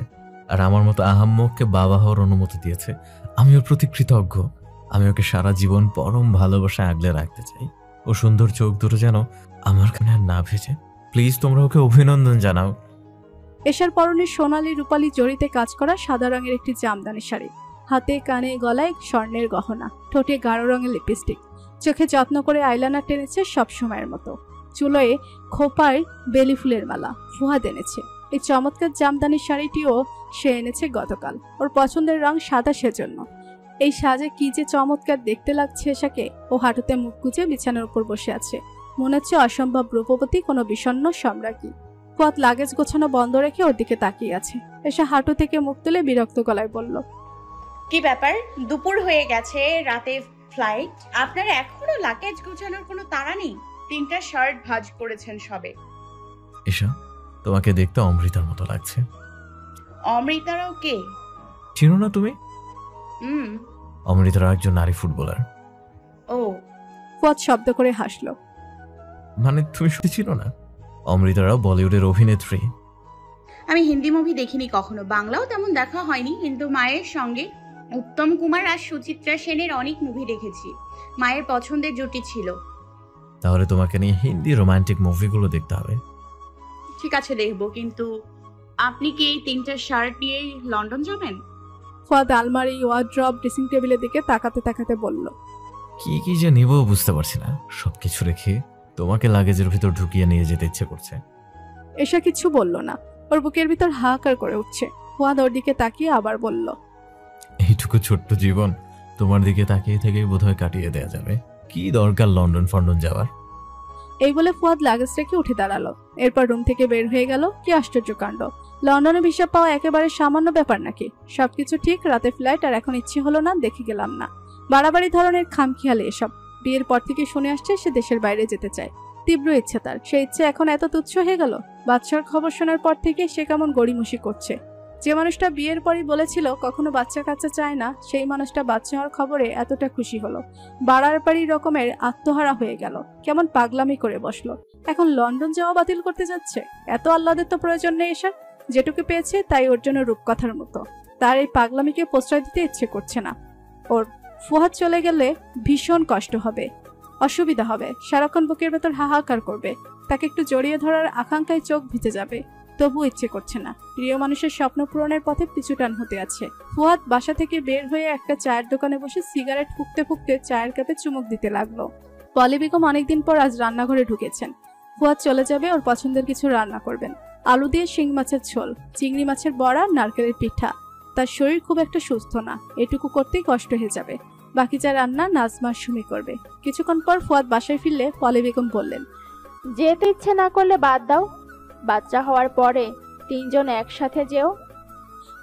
আর আমার মতো আহাম্মককে বাবা হওয়ার অনুমতি দিয়েছে। আমি ওর প্রতি কৃতজ্ঞ। আমি ওকে সারা জীবন পরম ভালোবাসায় আগলে রাখতে চাই। ও সুন্দর চোখ দুটো যেন আমার কানে আর না ভেজে। প্লিজ তোমরা ওকে অভিনন্দন জানাও। এশার পরনে সোনালি রূপালি জড়িতে কাজ করা সাদা রঙের একটি জামদানি শাড়ি, হাতে কানে গলায় স্বর্ণের গহনা, ঠোঁটে গাঢ় রঙের লিপস্টিক, চোখে যত্ন করে আইলাইনার টেনেছে সব সময়ের মতো, চুলোয় খোপায় বেলি ফুলের মালা ফুয়াদ এনেছে। এই চমৎকার জামদানি শাড়িটিও সে এনেছে গতকাল। ওর পছন্দের রং সাদা, সেজন্য এই সাজে কি যে চমৎকার দেখতে লাগছে এশাকে। ও হাঁটুতে মুখ গুজে বিছানার উপর বসে আছে, মনে হচ্ছে অসম্ভব রূপবতী কোনো বিষণ্ণ সম্রাজ্ঞী। ফুয়াদ লাগেজ গোছানো বন্ধ রেখে ওর দিকে তাকিয়ে আছে। এসে হাঁটু থেকে মুখ তুলে বিরক্ত গলায় বলল, কি ব্যাপার? দুপুর হয়ে গেছে, রাতে ফ্লাইট, আপনার এখনো লাগেজ গোছানোর কোনো তাড়া নেই? 3টা শার্ট ভাঁজ করেছেন সবে। ঈশা, তোমাকে দেখতে অমৃতার মতো লাগছে। অমৃতারাও কে? চিনো না তুমি? হুম। অমৃতারা একজন নারী ফুটবলার। ও। ফুয়াদ শব্দ করে হাসলো। মানে তুমি সত্যি চিনো না? অমৃতারা বলিউডের অভিনেত্রী। আমি হিন্দি মুভি দেখিনি কখনো, বাংলাও তেমন দেখা হয়নি, কিন্তু মায়ের সঙ্গে উত্তম কুমার আর সুচিত্রা সেনের অনেক মুভি দেখেছি। মায়ের পছন্দের জুটি ছিল। তাহলে তোমাকে নিয়ে হিন্দি রোমান্টিক মুভিগুলো দেখতে হবে। ঠিক আছে, দেখবো, কিন্তু আপনি কি এই 3টা শার্ট নিয়েই লন্ডন যাবেন? ফুয়াদ আলমারি, ওয়ার্ড্রব, ড্রেসিং টেবিলের দিকে তাকাতে তাকাতে বলল, কি কি যে নিব বুঝতে পারছি না। সবকিছু রেখে তোমাকে লাগেজের ভিতর ঢুকিয়ে নিয়ে যেতে ইচ্ছে করছে। এসা কিছু বলল না। ওর বুকের ভিতর হাহাকার করে উঠছে। ফুয়াদ ওর দিকে তাকিয়ে আবার বলল, এইটুকু ছোট্ট জীবন তোমার দিকে তাকিয়ে থেকেই বোধহয় কাটিয়ে দেয়া যাবে। কি দরকার লন্ডন ফন্ডন যাওয়ার? এই বলে ফুয়াদ লাগেজ রেখে উঠে দাঁড়ালো। এরপর রুম থেকে বের হয়ে গেল। কি আশ্চর্য কাণ্ড! লন্ডনে ভিসা পাওয়া একেবারে সামান্য ব্যাপার নাকি? সবকিছু ঠিক, রাতে ফ্লাইট, আর এখন ইচ্ছে হলো না, দেখে গেলাম না। বাড়াবাড়ি ধরনের খামখেয়ালি এসব। বিয়ের পর থেকে শুনে আসছে সে দেশের বাইরে যেতে চায়। তীব্র ইচ্ছে তার। সে ইচ্ছে এখন এত তুচ্ছ হয়ে গেল। বাচ্চার খবর শোনার পর থেকে সে কেমন গড়িমসি করছে। যে মানুষটা বিয়ের পরই বলেছিল কখনো বাচ্চা কাচ্চা চায় না, সেই মানুষটা বাচ্চা হওয়ার খবরে এতটা খুশি হলো। বাড়াবাড়ি রকমের আত্মহারা হয়ে গেল। কেমন পাগলামি করে বসলো। এখন লন্ডন যাওয়া বাতিল করতে যাচ্ছে। এত আহ্লাদের তো প্রয়োজন নেই এসব। যেটুকু পেয়েছে তাই ওর জন্য রূপকথার মতো। তার এই পাগলামিকে প্রশ্রয় দিতে ইচ্ছে করছে না ওর। ফুয়াদ চলে গেলে ভীষণ কষ্ট হবে, অসুবিধা হবে। সারাক্ষণ বুকের ভেতর হাহাকার করবে। তাকে একটু জড়িয়ে ধরার আকাঙ্ক্ষায় চোখ ভিজে যাবে। তবু ইচ্ছে করছে না। প্রিয় মানুষের স্বপ্ন পূরণের পথে পিছুটান হতে আছে। ফুয়াদ বাসা থেকে বের হয়ে একটা চায়ের দোকানে বসে সিগারেট ফুঁকতে ফুঁকতে চায়ের কাপে চুমুক দিতে লাগলো। পলি বেগম অনেকদিন পর আজ রান্নাঘরে ঢুকেছেন। ফুয়াদ চলে যাবে, ওর পছন্দের কিছু রান্না করবেন। আলু দিয়ে শিং মাছের ঝোল, চিংড়ি মাছের বড়া, নারকেলের পিঠা। তার শরীর খুব একটা সুস্থ না, এটুকু করতেই কষ্ট হয়ে যাবে। বাকি যা রান্না নাজমা সুমি করবে। কিছুক্ষণ পর ফুয়াদ বাসায় ফিরলে পলি বেগম বললেন, যেতে ইচ্ছে না করলে বাদ দাও, বাচ্চা হওয়ার পরে 3জন একসাথে যেও।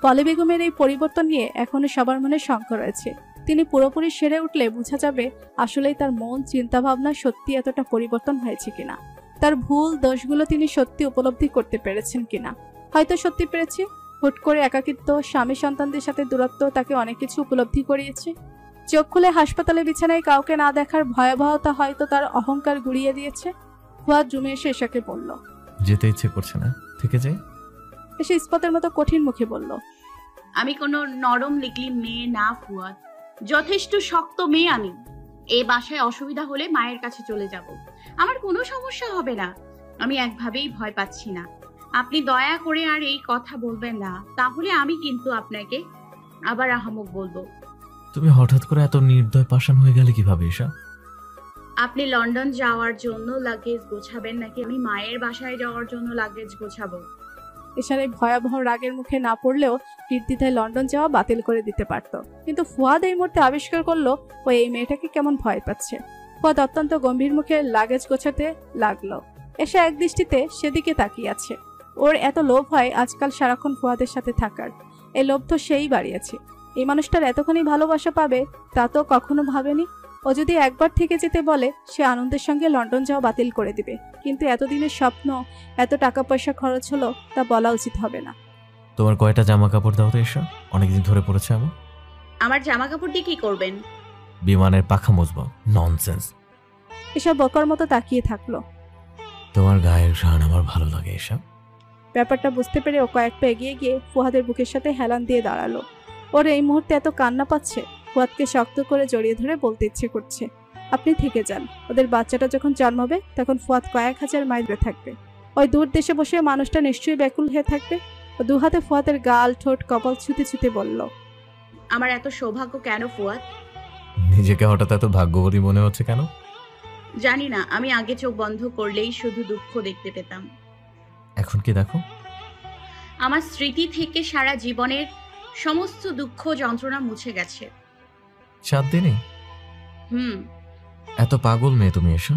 পলি বেগমের এই পরিবর্তন নিয়ে এখনো সবার মনে শঙ্কা রয়েছে। তিনি পুরোপুরি সেরে উঠলে বোঝা যাবে আসলেই তার মন, চিন্তা ভাবনা সত্যি এতটা পরিবর্তন হয়েছে কিনা। তার ভুল দোষগুলো তিনি সত্যি উপলব্ধি করতে পেরেছেন কিনা। হয়তো সত্যি পেরেছে। হুট করে একাকিত্ব, স্বামী সন্তানদের সাথে দূরত্ব তাকে অনেক কিছু উপলব্ধি করিয়েছে। চোখ খুলে হাসপাতালে বিছানায় কাউকে না দেখার ভয়াবহতা হয়তো তার অহংকার গুড়িয়ে দিয়েছে। ফুয়াদ রুমে এসে এশাকে বলল, যেতে ইচ্ছে করছে না, থেকে যাই। এসে ইস্পাতের মতো কঠিন মুখে বলল, আমি কোনো নরম লিকলি মেয়ে না ফুয়াদ, যথেষ্ট শক্ত মেয়ে আমি। এই বাসায় অসুবিধা হলে মায়ের কাছে চলে যাব, আমার কোনো সমস্যা হবে না। আমি একভাবেই ভয় পাচ্ছি না। আপনি দয়া করে আর এই কথা বলবেন না, তাহলে আমি কিন্তু আপনাকে আবার আহামক বলবো। তুমি হঠাৎ করে এত নির্দয় পাষাণ হয়ে গেলে কিভাবে ঈশা? আপনি লন্ডন যাওয়ার জন্য লাগেজ গোছাবেন নাকি আমি মায়ের বাসায় যাওয়ার জন্য লাগেজ গোছাবো? এশার এই ভয়াবহ রাগের মুখে না পড়লেও কীর্তিতায় লন্ডন যাওয়া বাতিল করে দিতে পারত। কিন্তু ফুয়াদ এই মুহূর্তে আবিষ্কার করলো ও এই মেয়েটাকে কেমন ভয় পাচ্ছে। ফুয়াদ অত্যন্ত গম্ভীর মুখে লাগেজ গোছাতে লাগলো। এসে এক দৃষ্টিতে সেদিকে তাকিয়ে আছে। ওর এত লোভ হয় আজকাল সারাক্ষণ ফুয়াদের সাথে থাকার। এই লোভ তো সেই বাড়িয়েছে। এই মানুষটার এতখানি ভালোবাসা পাবে তা তো কখনো ভাবেনি। ও যদি একবার থেকে যেতে বলে সে আনন্দের সঙ্গে লন্ডন যাওয়া বাতিল করে দিবে। কিন্তু এতদিনের স্বপ্ন, এত টাকা পয়সা খরচ হলো তা বলা উচিত হবে না। তোমার কয়টা জামা কাপড় দাও তো ঈশা, অনেকদিন ধরে পড়েছে আমার। আমার জামা কাপড় দিয়ে কি করবেন? বিমানের পাখা মুছবো। ননসেন্স। এসব বকার মতো তাকিয়ে থাকলো। তোমার গায়ের ঘ্রাণ আমার ভালো লাগে ঈশা। ব্যাপারটা বুঝতে পেরে ও কয়েক পা এগিয়ে গিয়ে ফুয়াদের বুকের সাথে হেলান দিয়ে দাঁড়ালো। ওর এই মুহূর্তে এত কান্না পাচ্ছে, ফুয়াদকে শক্ত করে জড়িয়ে ধরে বলতে ইচ্ছে করছে, আপনি থেকে যান। ওদের বাচ্চাটা যখন জন্মাবে তখন ফুয়াদ কয়েক হাজার মাইলে থাকবে। ওই দূর দেশে বসে মানুষটা নিশ্চয়ই ব্যাকুল হয়ে থাকবে। ও দুহাতে ফুয়াদের গাল, ঠোঁট, কপাল ছুঁতে ছুঁতে বলল, আমার এত সৌভাগ্য কেন ফুয়াদ? নিজেকে হঠাৎ এত ভাগ্যবতী মনে হচ্ছে কেন? জানি না, আমি আগে চোখ বন্ধ করলেই শুধু দুঃখ দেখতে পেতাম। এখন কি দেখো? আমার স্মৃতি থেকে সারা জীবনের সমস্ত দুঃখ যন্ত্রণা মুছে গেছে। 7 দিনে? হুম। এত পাগল মেয়ে তুমি ঈশা।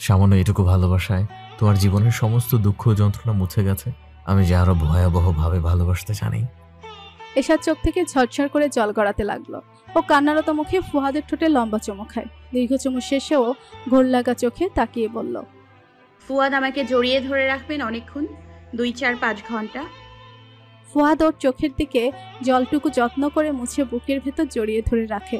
সামান্য এটুকু ভালোবাসায় তোমার জীবনের সমস্ত দুঃখ ও যন্ত্রণা মুছে গেছে। আমি যে আরো ভয়াবহভাবে ভালোবাসতে জানি। এশার চোখ থেকে ঝরঝর করে জল গড়াতে লাগলো। ও কান্নারত মুখে ফুয়াদের ঠোঁটে লম্বা চুমু খায়। দীর্ঘ চুমু শেষেও ঘোর লাগা চোখে তাকিয়ে বলল, ফুয়াদ আমাকে জড়িয়ে ধরে রাখবেন অনেকক্ষণ, 2-4-5 ঘন্টা। ফুয়াদ ওর চোখের দিকে জলটুকু যত্ন করে মুছে বুকের ভেতর জড়িয়ে ধরে রাখে।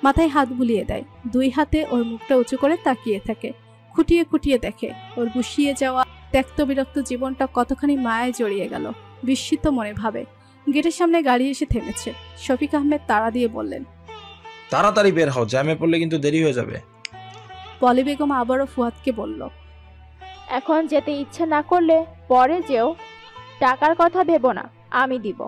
মাথায় হাত বুলিয়ে দেয়। 2 হাতে ওর মুখটা উঁচু করে তাকিয়ে থাকে। খুঁটিয়ে খুঁটিয়ে দেখে ওর বুসিয়ে যাওয়া ত্যক্ত বিরক্ত জীবনটা কতখানি মায়ায় জড়িয়ে গেল। বিস্মিত মনে ভাবে। গেটের সামনে গাড়ি এসে থেমেছে। শফিক আহমেদ তাড়া দিয়ে বললেন, তাড়াতাড়ি বের হও, জ্যামে পড়লে কিন্তু দেরি হয়ে যাবে। পলি বেগম আবারও ফুয়াদকে বলল, এখন যেতে ইচ্ছে না করলে পরে যেও, টাকার কথা ভেবো না, আমি দিব।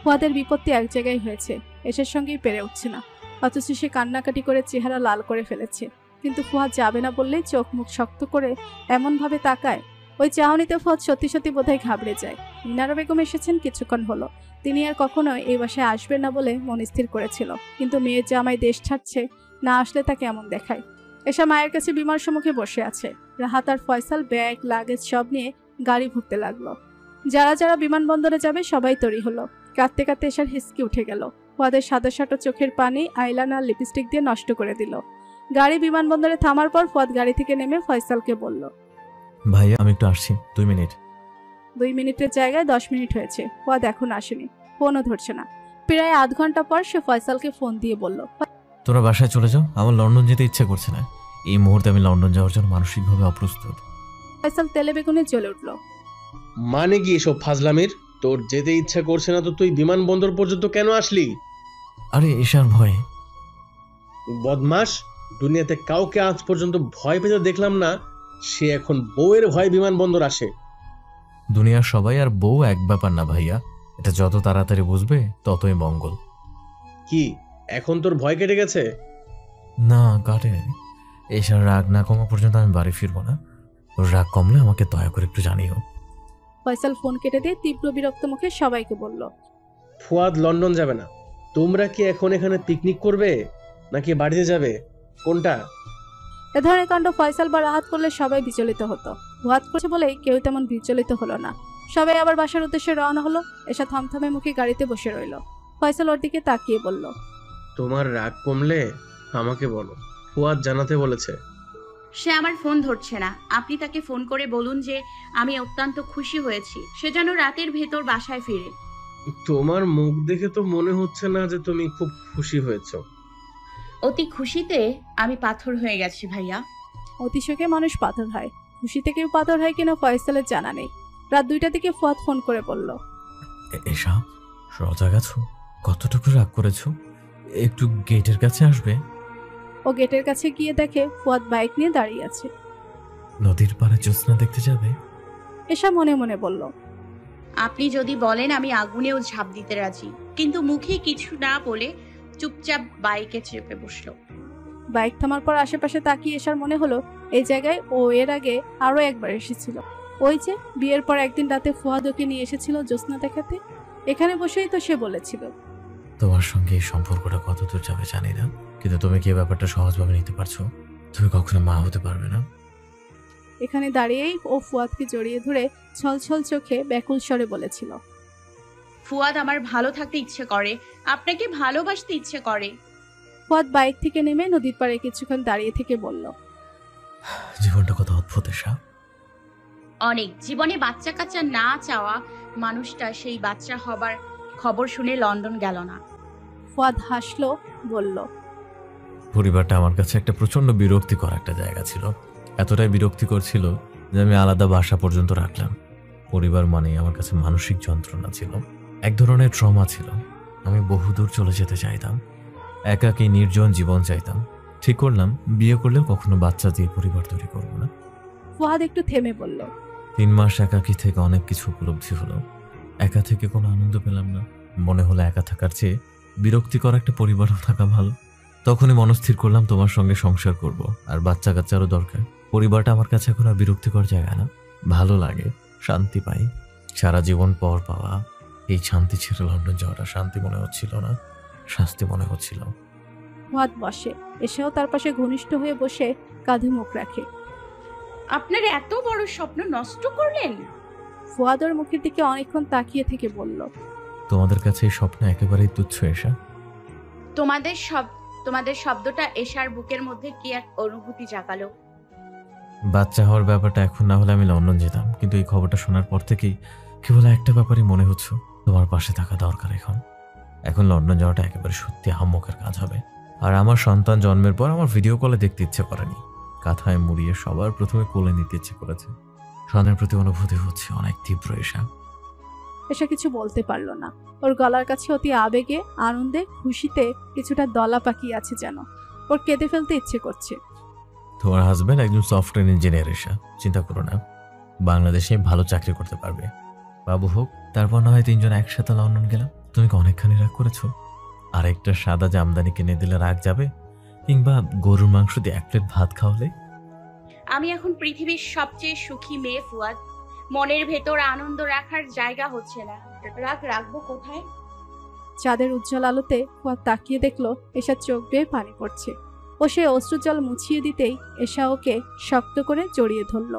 ফুয়াদের বিপত্তি এক জায়গায় হয়েছে, এসের সঙ্গেই পেরে উঠছে না। অথচ সে কান্নাকাটি করে চেহারা লাল করে ফেলেছে। কিন্তু ফুয়াদ যাবে না বললেই চোখ মুখ শক্ত করে এমনভাবে তাকায়, ওই চাহনিতে ফুয়াদ সত্যি সত্যি বোধহয় ঘাবড়ে যায়। মিনারা বেগম এসেছেন কিছুক্ষণ হলো। তিনি আর কখনো এই বাসায় আসবেন না বলে মন স্থির করেছিল। কিন্তু মেয়ের জামাই দেশ ছাড়ছে, না আসলে তাকে এমন দেখায়। এসা মায়ের কাছে বিমার সম্মুখে বসে আছে। রাহাত আর ফয়সাল ব্যাগ লাগেজ সব নিয়ে গাড়ি ভরতে লাগলো। যারা যারা বিমানবন্দরে যাবে সবাই তৈরি হলো। কাঁদতে কাঁদতে এসার হিসকি উঠে গেল। ফুয়াদের সাদা সাটো চোখের পানি আইলাইনার লিপস্টিক দিয়ে নষ্ট করে দিল। গাড়ি বিমানবন্দরে থামার পর ফুয়াদ গাড়ি থেকে নেমে ফয়সালকে বলল, ভাইয়া আমি একটু আসছি, 2 মিনিট। 2 মিনিটের জায়গায় 10 মিনিট হয়েছে। ফুয়াদ এখন আসেনি, ফোনও ধরছে না। প্রায় আধ ঘন্টা পর সে ফয়সালকে ফোন দিয়ে বলল, তোরা বাসায় চলে যাও, আমার লন্ডন যেতে ইচ্ছে করছে না। এই মুহূর্তে আমি লন্ডন যাওয়ার জন্য মানসিকভাবে অপ্রস্তুত। ফয়সাল তেলে বেগুনে জ্বলে উঠল। মানে কি এসব ফাজলামির? তোর যেতে ইচ্ছা করছে না তো তুই বিমানবন্দর পর্যন্ত কেন আসলি? আরে এশার ভয়ে। বদমাস, দুনিয়াতে কাউকে আজ পর্যন্ত ভয় পেতে দেখলাম না। সে এখন বউয়ের ভয় বিমানবন্দর আসে। দুনিয়ার সবাই আর বউ এক ব্যাপার না ভাইয়া। এটা যত তাড়াতাড়ি বুঝবে ততই মঙ্গল। কি এখন তোর ভয় কেটে গেছে? না কাটে। এশার রাগ না কমা পর্যন্ত আমি বাড়ি ফিরবো না। ওর রাগ কমলে আমাকে দয়া করে একটু জানিও। ফয়সাল ফোন কেটে দিয়ে তীব্র বিরক্ত মুখে সবাইকে বলল, ফুয়াদ লন্ডন যাবে না। তোমরা কি এখন এখানে পিকনিক করবে নাকি বাড়িতে যাবে? কোনটা? এ ধরনের কাণ্ড ফয়সাল বা রাহাত করলে সবাই বিচলিত হতো। ফুয়াদ করছে বলেই কেউ তেমন বিচলিত হলো না। সবাই আবার বাসার উদ্দেশ্যে রওনা হলো। এসা থমথমে মুখে গাড়িতে বসে রইল। ফয়সাল ওর দিকে তাকিয়ে বলল, তোমার রাগ কমলে আমাকে বলো। ফুয়াদ জানাতে বলেছে। সে আমার ফোন ধরছে না। আপনি তাকে ফোন করে বলুন যে আমি অত্যন্ত খুশি হয়েছি, সে যেন রাতের ভেতর বাসায় ফিরে। তোমার মুখ দেখে তো মনে হচ্ছে না যে তুমি খুব খুশি হয়েছো। অতি খুশিতে আমি পাথর হয়ে গেছি ভাইয়া। অতি শোকে মানুষ পাথর হয়, খুশিতে কেউ পাথর হয় কিনা ফয়সালের জানা নেই। রাত 2টার দিকে ফুয়াদ ফোন করে বলল, এসা সজা গেছো? কতটুকু রাগ করেছো? একটু গেটের কাছে আসবে? ও গেটের কাছে গিয়ে দেখে ফুয়াদ বাইক নিয়ে দাঁড়িয়ে আছে। নদীর পাড়ে জ্যোৎস্না দেখতে যাবে? এসা মনে মনে বলল, আপনি যদি বলেন আমি আগুনেও ঝাঁপ দিতে রাজি। কিন্তু মুখে কিছু না বলে চুপচাপ বাইকে চেপে বসলো। বাইক থামার পর আশেপাশে তাকিয়ে এসার মনে হলো এই জায়গায় ও এর আগে আরো একবার এসেছিল। ওই যে বিয়ের পর একদিন রাতে ফুয়াদ ওকে নিয়ে এসেছিল জ্যোৎস্না দেখাতে। এখানে বসেই তো সে বলেছিল, তোমার সঙ্গে এই সম্পর্কটা কত দূর যাবে জানি না, কিন্তু তুমি কি ব্যাপারটা সহজভাবে নিতে পারছো? তুমি কখনো মা হতে পারবে না। এখানে দাঁড়িয়েই ও ফুয়াদকে জড়িয়ে ধরে ছলছল চোখে ব্যাকুল স্বরে বলেছিল, ফুয়াদ আমার ভালো থাকতে ইচ্ছে করে, আপনাকে ভালোবাসতে ইচ্ছে করে। ফুয়াদ বাইক থেকে নেমে নদীর পাড়ে কিছুক্ষণ দাঁড়িয়ে থেকে বলল, জীবনটা কত অদ্ভুত এসা। অনেক। জীবনে বাচ্চা কাচ্চা না চাওয়া মানুষটা সেই বাচ্চা হবার খবর শুনে লন্ডন গেল না। ফুয়াদ হাসলো, বলল, পরিবারটা আমার কাছে একটা প্রচন্ড বিরক্তিকর একটা জায়গা ছিল। এতটাই বিরক্তিকর ছিল যে আমি আলাদা বাসা পর্যন্ত রাখলাম। পরিবার মানে আমার কাছে মানসিক যন্ত্রণা ছিল, এক ধরনের ট্রমা ছিল। আমি বহুদূর চলে যেতে চাইতাম, একাকী নির্জন জীবন চাইতাম। ঠিক করলাম বিয়ে করলেও কখনো বাচ্চা দিয়ে পরিবার তৈরি করবো না। ফুয়াদ একটু থেমে বলল, 3 মাস একাকী থেকে অনেক কিছু উপলব্ধি হলো। একা থেকে কোনো আনন্দ পেলাম না। মনে হলো একা থাকার চেয়ে বিরক্তিকর একটা পরিবারও থাকা ভালো। তখনই মনস্থির করলাম তোমার সঙ্গে সংসার করব, আর বাচ্চা কাচ্চারও দরকার। পরিবারটা আমার কাছে এখন আর বিরক্তিকর জায়গা না, ভালো লাগে, শান্তি পাই। সারা জীবন পর পাওয়া এই শান্তি ছেড়ে লন্ডন যাওয়াটা শান্তি মনে হচ্ছিল না, শাস্তি মনে হচ্ছিল। ফুয়াদ বসে, এসেও তার পাশে ঘনিষ্ঠ হয়ে বসে কাঁধে মুখ রাখে। আপনার এত বড় স্বপ্ন নষ্ট করলেন? ফুয়াদ ওর মুখের দিকে অনেকক্ষণ তাকিয়ে থেকে বলল, তোমাদের কাছে এই স্বপ্ন একেবারেই তুচ্ছ এসা। তোমাদের শব্দটা এশার বুকের মধ্যে কি এক অনুভূতি জাগালো। বাচ্চা হওয়ার ব্যাপারটা এখন না হলে আমি লন্ডন যেতাম, কিন্তু এই খবরটা শোনার পর থেকেই কেবল একটা ব্যাপারই মনে হচ্ছে, তোমার পাশে থাকা দরকার। এখন লন্ডন যাওয়াটা একেবারে সত্যি আহাম্মকের কাজ হবে। আর আমার সন্তান জন্মের পর আমার ভিডিও কলে দেখতে ইচ্ছে করেনি, কাঁথায় মুড়িয়ে সবার প্রথমে কোলে নিতে ইচ্ছে করেছে। সন্তানের প্রতি অনুভূতি হচ্ছে অনেক তীব্র। এসা কিছু বলতে পারলো না। ওর গলার কাছে অতি আবেগে, আনন্দে, খুশিতে কিছুটা দলা পাকিয়ে আছে যেন। ওর কেঁদে ফেলতে ইচ্ছে করছে। তোমার হাজবেন্ড একজন সফটওয়্যার ইঞ্জিনিয়ার। চিন্তা করো না, বাংলাদেশে ভালো চাকরি করতে পারবে। বাবু হোক, তারপর না হয় তিনজন একসাথে লন্ডন গেলাম। তুমি কি অনেকখানি রাগ করেছো? আর একটা সাদা জামদানি কিনে দিলে রাগ যাবে? কিংবা গরুর মাংস দিয়ে এক প্লেট ভাত খাওয়ালে? আমি এখন পৃথিবীর সবচেয়ে সুখী মেয়ে ফুয়াদ। মনের ভেতর আনন্দ রাখার জায়গা হচ্ছে না, রাগ রাখবো কোথায়? চাঁদের উজ্জ্বল আলোতে ফুয়াদ তাকিয়ে দেখলো এশার চোখ বেয়ে পানি পড়ছে। ও সে অশ্রুজল মুছিয়ে দিতেই এশা ওকে শক্ত করে জড়িয়ে ধরল।